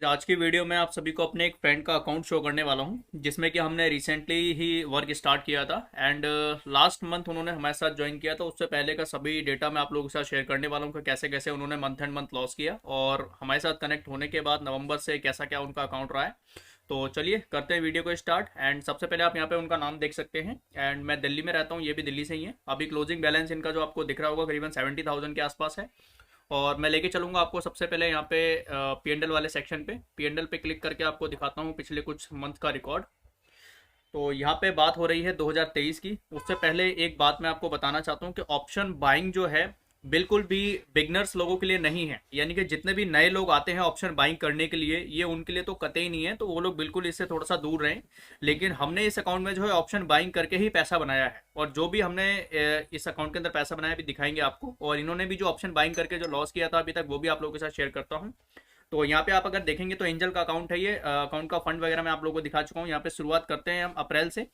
आज की वीडियो में आप सभी को अपने एक फ्रेंड का अकाउंट शो करने वाला हूं जिसमें कि हमने रिसेंटली ही वर्क स्टार्ट किया था एंड लास्ट मंथ उन्होंने हमारे साथ ज्वाइन किया था। उससे पहले का सभी डेटा मैं आप लोगों के साथ शेयर करने वाला हूं कि कैसे कैसे उन्होंने मंथ एंड मंथ लॉस किया और हमारे साथ कनेक्ट होने के बाद नवंबर से कैसा क्या उनका अकाउंट रहा है। तो चलिए करते हैं वीडियो को स्टार्ट। एंड सबसे पहले आप यहाँ पे उनका नाम देख सकते हैं एंड मैं दिल्ली में रहता हूँ, ये भी दिल्ली से ही है। अभी क्लोजिंग बैलेंस इनका जो आपको दिख रहा होगा करीबन 70,000 के आसपास है। और मैं लेके चलूंगा आपको सबसे पहले यहाँ पे पीएनडल वाले सेक्शन पे। पीएनडल पे क्लिक करके आपको दिखाता हूँ पिछले कुछ मंथ का रिकॉर्ड। तो यहाँ पे बात हो रही है 2023 की। उससे पहले एक बात मैं आपको बताना चाहता हूँ कि ऑप्शन बाइंग जो है बिल्कुल भी बिगनर्स लोगों के लिए नहीं है। यानी कि जितने भी नए लोग आते हैं ऑप्शन बाइंग करने के लिए, ये उनके लिए तो कतई नहीं है, तो वो लोग बिल्कुल इससे थोड़ा सा दूर रहें। लेकिन हमने इस अकाउंट में जो है ऑप्शन बाइंग करके ही पैसा बनाया है, और जो भी हमने इस अकाउंट के अंदर पैसा बनाया भी दिखाएंगे आपको। और इन्होंने भी जो ऑप्शन बाइंग करके जो लॉस किया था अभी तक, वो भी आप लोगों के साथ शेयर करता हूँ। तो यहाँ पे आप अगर देखेंगे तो एंजल का अकाउंट है, ये अकाउंट का फंड वगैरह मैं आप लोगों को दिखा चुका हूँ। यहाँ पे शुरुआत करते हैं हम अप्रैल से।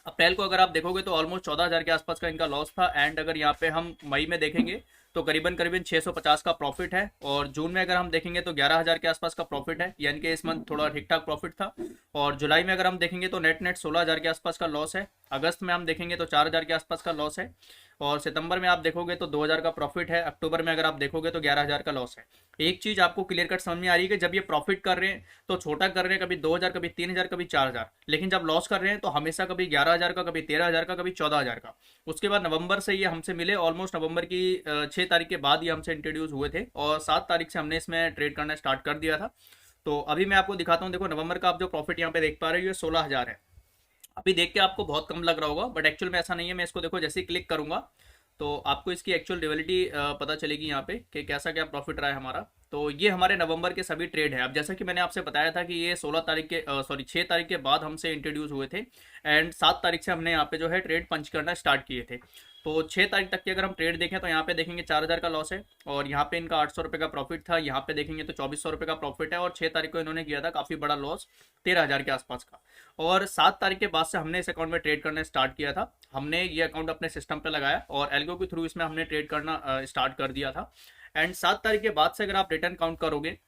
अप्रैल को अगर आप देखोगे तो ऑलमोस्ट 14,000 के आसपास का इनका लॉस था। एंड अगर यहाँ पे हम मई में देखेंगे तो करीबन करीबन 650 का प्रॉफिट है। और जून में अगर हम देखेंगे तो 11,000 के आसपास का प्रॉफिट है, यानी कि इस मंथ थोड़ा ठीक ठाक प्रॉफिट था। और जुलाई में अगर हम देखेंगे तो नेट नेट 16,000 के आसपास का लॉस है। अगस्त में हम देखेंगे तो 4,000 के आसपास का लॉस है। और सितंबर में आप देखोगे तो 2,000 का प्रॉफिट है। अक्टूबर में अगर आप देखोगे तो 11,000 का लॉस है। एक चीज आपको क्लियर कट समझ में आ रही है कि जब ये प्रॉफिट कर रहे हैं तो छोटा कर रहे हैं, कभी 2,000, कभी 3,000, कभी 4,000। लेकिन जब लॉस कर रहे हैं तो हमेशा कभी 11,000 का, कभी 13,000 का, कभी 14,000 का। उसके बाद नवंबर से ये हमसे मिले, ऑलमोस्ट नवंबर की 6 तारीख के बाद ये हमसे इंट्रोड्यूस हुए थे और 7 तारीख से हमने इसमें ट्रेड करना स्टार्ट कर दिया था। तो अभी मैं आपको दिखाता हूँ। देखो नवंबर का आप जो प्रॉफिट यहाँ पे देख पा रहे हो ये 16,000 है। अभी देख के आपको बहुत कम लग रहा होगा, बट एक्चुअल में ऐसा नहीं है। मैं इसको देखो जैसे ही क्लिक करूंगा तो आपको इसकी एक्चुअल रियलिटी पता चलेगी यहाँ पे कि कैसा क्या प्रॉफिट रहा है हमारा। तो ये हमारे नवंबर के सभी ट्रेड है। अब जैसा कि मैंने आपसे बताया था कि ये 16 तारीख के सॉरी 6 तारीख के बाद हमसे इंट्रोड्यूस हुए थे एंड 7 तारीख से हमने यहाँ पे जो है ट्रेड पंच करना स्टार्ट किए थे। तो 6 तारीख तक की अगर हम ट्रेड देखें तो यहाँ पे देखेंगे 4,000 का लॉस है। और यहाँ पे इनका 800 रुपये का प्रॉफिट था। यहाँ पे देखेंगे तो 2,400 रुपये का प्रॉफिट है। और 6 तारीख को इन्होंने किया था काफ़ी बड़ा लॉस, 13,000 के आसपास का। और 7 तारीख के बाद से हमने इस अकाउंट में ट्रेड करना स्टार्ट किया था। हमने ये अकाउंट अपने सिस्टम पे लगाया और एल्गो के थ्रू इसमें हमने ट्रेड करना स्टार्ट कर दिया था। एंड 7 तारीख के बाद से अगर आप रिटर्न काउंट करोगे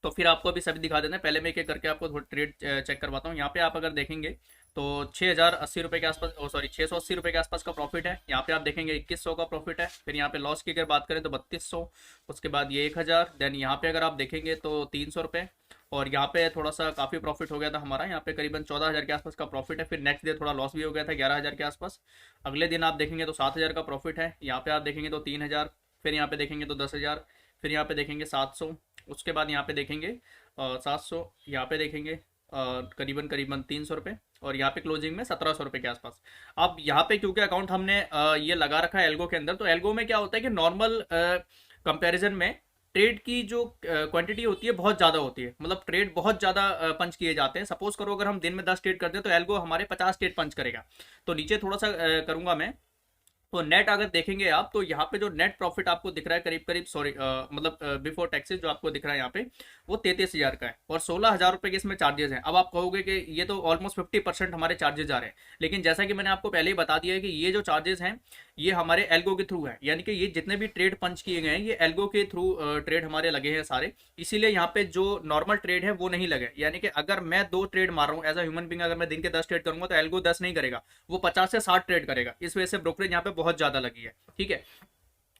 तो फिर आपको अभी सभी दिखा देते हैं। पहले मैं एक एक करके आपको थोड़ा ट्रेड चेक करवाता हूँ। यहाँ पे आप अगर देखेंगे तो 6,080 रुपये के आसपास, सॉरी 680 रुपये के आसपास का प्रॉफिट है। यहाँ पे आप देखेंगे 2,100 का प्रॉफिट है। फिर यहाँ पे लॉस की अगर बात करें तो 3,200। उसके बाद ये 1,000। देन यहाँ पे अगर आप देखेंगे तो 300 रुपये। और यहाँ पे थोड़ा सा काफ़ी प्रॉफिट हो गया था हमारा। यहाँ पे करीबन 14,000 के आसपास का प्रॉफिट है। फिर नेक्स्ट डे थोड़ा लॉस भी हो गया था 11,000 के आसपास। अगले दिन आप देखेंगे तो 7,000 का प्रॉफिट है। यहाँ पे आप देखेंगे तो 3,000। फिर यहाँ पे देखेंगे तो 10,000। फिर यहाँ पे देखेंगे 700। उसके बाद यहाँ पे देखेंगे 700। यहाँ पे देखेंगे करीबन करीबन 300 रुपये। और यहाँ पे क्लोजिंग में 1,700 रुपये के आसपास। अब यहाँ पे क्योंकि अकाउंट हमने ये लगा रखा है एल्गो के अंदर, तो एल्गो में क्या होता है कि नॉर्मल कंपैरिजन में ट्रेड की जो क्वांटिटी होती है बहुत ज़्यादा होती है। मतलब ट्रेड बहुत ज़्यादा पंच किए जाते हैं। सपोज करो अगर हम दिन में 10 ट्रेड करते हैं तो एल्गो हमारे 50 ट्रेड पंच करेगा। तो नीचे थोड़ा सा करूंगा मैं। तो नेट अगर देखेंगे आप तो यहाँ पे जो नेट प्रॉफिट आपको दिख रहा है करीब करीब, सॉरी मतलब बिफोर टैक्सेस जो आपको दिख रहा है यहाँ पे, वो 33,000 का है। और 16,000 रुपये के इसमें चार्जेस हैं। अब आप कहोगे कि ये तो ऑलमोस्ट 50% हमारे चार्जेस जा रहे हैं। लेकिन जैसा कि मैंने आपको पहले ही बता दिया है कि ये जो चार्जेस हैं ये हमारे एल्गो के थ्रू है। यानी कि ये जितने भी ट्रेड पंच किए गए हैं ये एल्गो के थ्रू ट्रेड हमारे लगे हैं सारे। इसीलिए यहाँ पे जो नॉर्मल ट्रेड है वो नहीं लगे। यानी कि अगर मैं 2 ट्रेड मार रहा हूँ एज अ ह्यूमन बींग, अगर मैं दिन के 10 ट्रेड करूंगा तो एल्गो 10 नहीं करेगा, वो 50 से 60 ट्रेड करेगा। इस वजह से ब्रोकरेज यहाँ पे बहुत ज्यादा लगी है। ठीक है।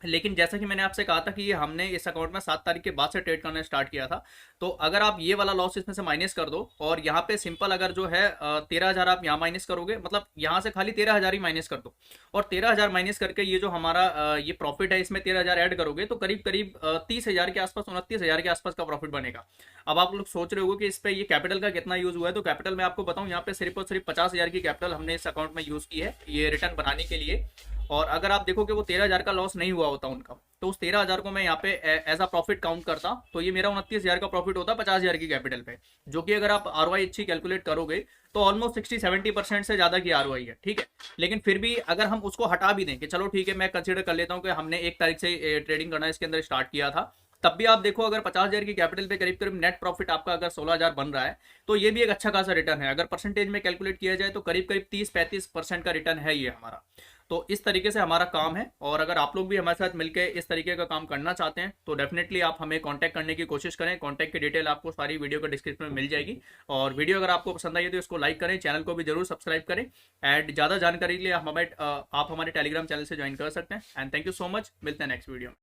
लेकिन जैसा कि मैंने आपसे कहा था कि ये हमने इस अकाउंट में 7 तारीख के बाद से ट्रेड करना स्टार्ट किया था। तो अगर आप ये वाला लॉस इसमें से माइनस कर दो और यहाँ पे सिंपल अगर जो है 13,000 आप यहाँ माइनस करोगे, मतलब यहाँ से खाली 13,000 ही माइनस कर दो। और 13,000 माइनस करके ये जो हमारा ये प्रॉफिट है इसमें 13,000 ऐड करोगे तो करीब करीब 30,000 के आसपास, 29,000 के आसपास का प्रॉफिट बनेगा। अब आप लोग सोच रहे हो कि इस पे ये कैपिटल का कितना यूज हुआ है। तो कैपिटल मैं आपको बताऊं, यहाँ पे सिर्फ और सिर्फ 50,000 की कैपिटल हमने इस अकाउंट में यूज की है ये रिटर्न बनाने के लिए। और अगर आप देखो कि वो 13,000 का लॉस नहीं हुआ होता उनका, तो उस 13,000 को मैं यहाँ पे एज अ प्रॉफिट काउंट करता तो ये मेरा 29,000 का प्रॉफिट होता 50,000 की कैपिटल पे। जो कि अगर आप आरओआई अच्छी कैलकुलेट करोगे तो ऑलमोस्ट 60-70% से ज्यादा की आरओआई है। ठीक है। लेकिन फिर भी अगर हम उसको हटा भी दें कि चलो ठीक है, मैं कंसिडर कर लेता हूँ कि हमने 1 तारीख से ट्रेडिंग करना इसके अंदर स्टार्ट किया था तब भी आप देखो अगर 50,000 की कैपिटल पे करीब करीब नेट प्रॉफिट आपका अगर 16,000 बन रहा है तो ये भी एक अच्छा खासा रिटर्न है। अगर परसेंटेज में कैलकुलेट किया जाए तो करीब करीब 30-35% का रिटर्न है ये हमारा। तो इस तरीके से हमारा काम है, और अगर आप लोग भी हमारे साथ मिलकर इस तरीके का काम करना चाहते हैं तो डेफिनेटली आप हमें कांटेक्ट करने की कोशिश करें। कांटेक्ट की डिटेल आपको सारी वीडियो के डिस्क्रिप्शन में मिल जाएगी। और वीडियो अगर आपको पसंद आई है तो इसको लाइक करें, चैनल को भी जरूर सब्सक्राइब करें, एंड ज़्यादा जानकारी के लिए आप हमारे टेलीग्राम चैनल से ज्वाइन कर सकते हैं। And thank you so much, मिलते हैं नेक्स्ट वीडियो में।